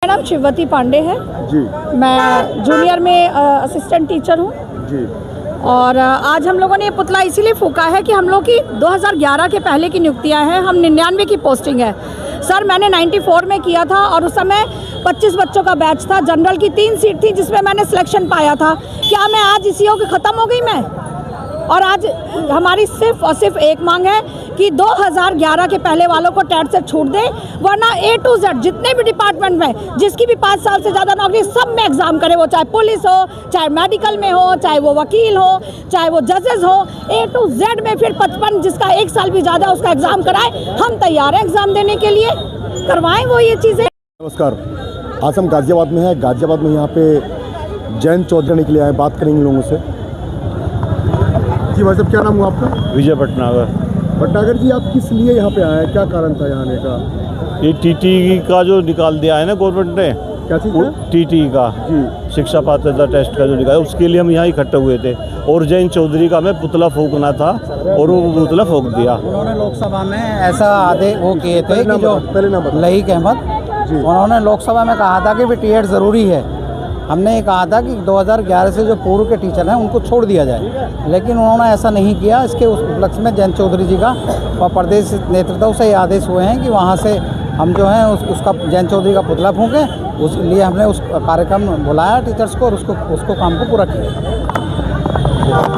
मेरा नाम शिववती पांडे है जी। मैं जूनियर में असिस्टेंट टीचर हूँ जी। और आज हम लोगों ने ये पुतला इसीलिए फूका है कि हम लोग की 2011 के पहले की नियुक्तियाँ हैं। हम 99 की पोस्टिंग है सर। मैंने 94 में किया था और उस समय 25 बच्चों का बैच था। जनरल की 3 सीट थी जिसमें मैंने सिलेक्शन पाया था। क्या मैं आज इसी की ख़त्म हो गई मैं? और आज हमारी सिर्फ और सिर्फ एक मांग है कि 2011 के पहले वालों को टेट से छूट दे, वरना A to Z जितने भी डिपार्टमेंट में जिसकी भी 5 साल से ज़्यादा नौकरी, सब में एग्ज़ाम करे। वो चाहे पुलिस हो, चाहे मेडिकल में हो, चाहे वो वकील हो, चाहे वो जजेस हो, A to Z में फिर 55 जिसका 1 साल भी ज़्यादा उसका एग्ज़ाम कराए। हम तैयार हैं एग्ज़ाम देने के लिए, करवाएं वो ये चीज़ें। नमस्कार, आज हम गाज़ियाबाद में हैं। गाज़ियाबाद में यहाँ पे जयंत चौधरी के लिए आए, बात करेंगे लोगों से। जी भाई साहब, क्या नाम हुआ आपका? विजय भटनागर। भटनागर जी, आप किस लिए यहाँ पे आए हैं? क्या कारण था यहाँ आने का? ये टीटी का जो निकाल दिया है ना गवर्नमेंट ने, क्या चीज़ है? टीटी का जी, शिक्षा पात्रता टेस्ट का जो निकाला, उसके लिए हम यहाँ इकट्ठे हुए थे और जयंत चौधरी का हमें पुतला फूकना था और वो पुतला फूक दिया। उन्होंने लोकसभा में ऐसा आदेश वो किए थे कि जो लईक अहमद, उन्होंने लोकसभा में कहा था कि भी टीएड ज़रूरी है। हमने ये कहा था कि 2011 से जो पूर्व के टीचर हैं उनको छोड़ दिया जाए, लेकिन उन्होंने ऐसा नहीं किया। इसके उस उपलक्ष्य में जयंत चौधरी जी का और प्रदेश नेतृत्व से ये आदेश हुए हैं कि वहाँ से हम जो है उसका जयंत चौधरी का पुतला फूकें। उस लिए हमने उस कार्यक्रम बुलाया टीचर्स को और उसको काम को पूरा किया।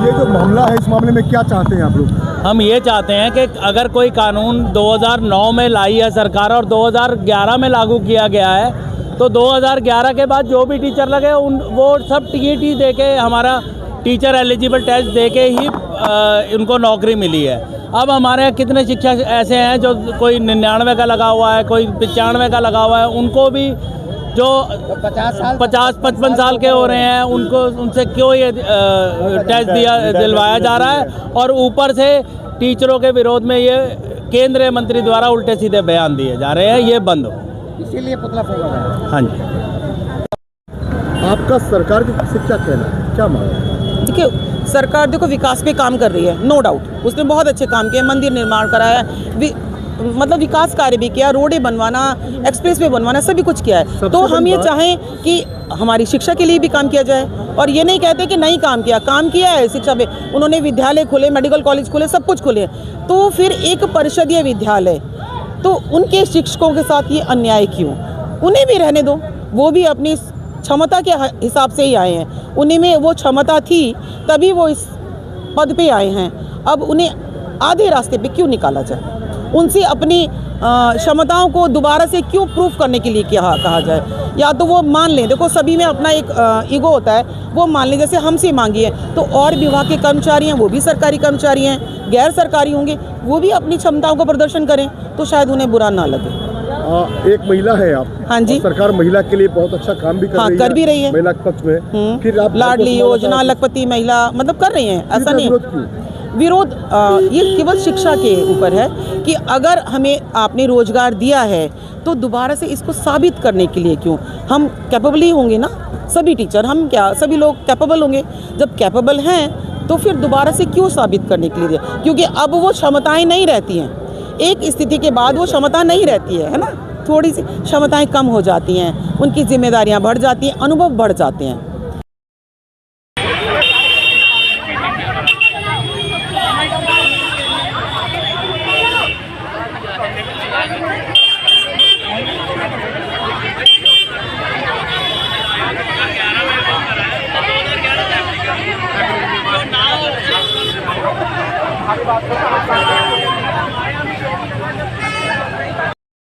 ये जो मामला है, इस मामले में क्या चाहते हैं आप लोग? हम ये चाहते हैं कि अगर कोई कानून 2009 में लाई है सरकार और 2011 में लागू किया गया है, तो 2011 के बाद जो भी टीचर लगे वो सब टीईटी दे के, हमारा टीचर एलिजिबल टेस्ट दे के ही उनको नौकरी मिली है। अब हमारे यहाँ कितने शिक्षक ऐसे हैं जो कोई 99 का लगा हुआ है, कोई 95 का लगा हुआ है, उनको भी जो 50-55 साल के हो रहे हैं उनको उनसे क्यों ये टेस्ट दिलवाया जा रहा है? और ऊपर से टीचरों के विरोध में ये केंद्रीय मंत्री द्वारा उल्टे सीधे बयान दिए जा रहे हैं। ये बंद हो, इसीलिए पुतला फूका है। हाँ जी। आपका सरकार से क्या कहना है, क्या मांग है? देखिए, सरकार देखो विकास पे काम कर रही है, नो डाउट। उसने बहुत अच्छे काम किए, मंदिर निर्माण कराया, मतलब विकास कार्य भी किया, रोडें बनवाना, एक्सप्रेस वे बनवाना, सभी कुछ किया है। तो हम ये चाहें कि हमारी शिक्षा के लिए भी काम किया जाए। और ये नहीं कहते कि नहीं काम किया है शिक्षा में। उन्होंने विद्यालय खोले, मेडिकल कॉलेज खोले, सब कुछ खोले। तो फिर एक परिषदीय विद्यालय, तो उनके शिक्षकों के साथ ये अन्याय क्यों? उन्हें भी रहने दो, वो भी अपनी क्षमता के हिसाब से ही आए हैं। उन्हीं में वो क्षमता थी तभी वो इस पद पे आए हैं। अब उन्हें आधे रास्ते पे क्यों निकाला जाए? उनसे अपनी क्षमताओं को दोबारा से क्यों प्रूफ करने के लिए कहा जाए? या तो वो मान लें, देखो सभी में अपना एक ईगो होता है, वो मान लें। जैसे हमसे मांगी है तो और विभाग के कर्मचारी हैं, वो भी सरकारी कर्मचारी हैं, गैर सरकारी होंगे, वो भी अपनी क्षमताओं का प्रदर्शन करें तो शायद उन्हें बुरा ना लगे। एक महिला है आप। हाँ जी। सरकार महिला के लिए बहुत अच्छा काम भी कर रही है महिला के पक्ष में। फिर आप लाडली योजना, लखपति महिला, मतलब कर रही हैं, ऐसा नहीं। विरोध ये केवल शिक्षा के ऊपर है कि अगर हमें आपने रोजगार दिया है तो दोबारा से इसको साबित करने के लिए क्यों? हम कैपेबल ही होंगे ना, सभी टीचर, हम क्या सभी लोग कैपेबल होंगे? जब कैपेबल हैं तो फिर दोबारा से क्यों साबित करने के लिए? क्योंकि अब वो क्षमताएं नहीं रहती हैं। एक स्थिति के बाद वो क्षमता नहीं रहती है ना, थोड़ी सी क्षमताएं कम हो जाती हैं, उनकी जिम्मेदारियां बढ़ जाती हैं, अनुभव बढ़ जाते हैं। बात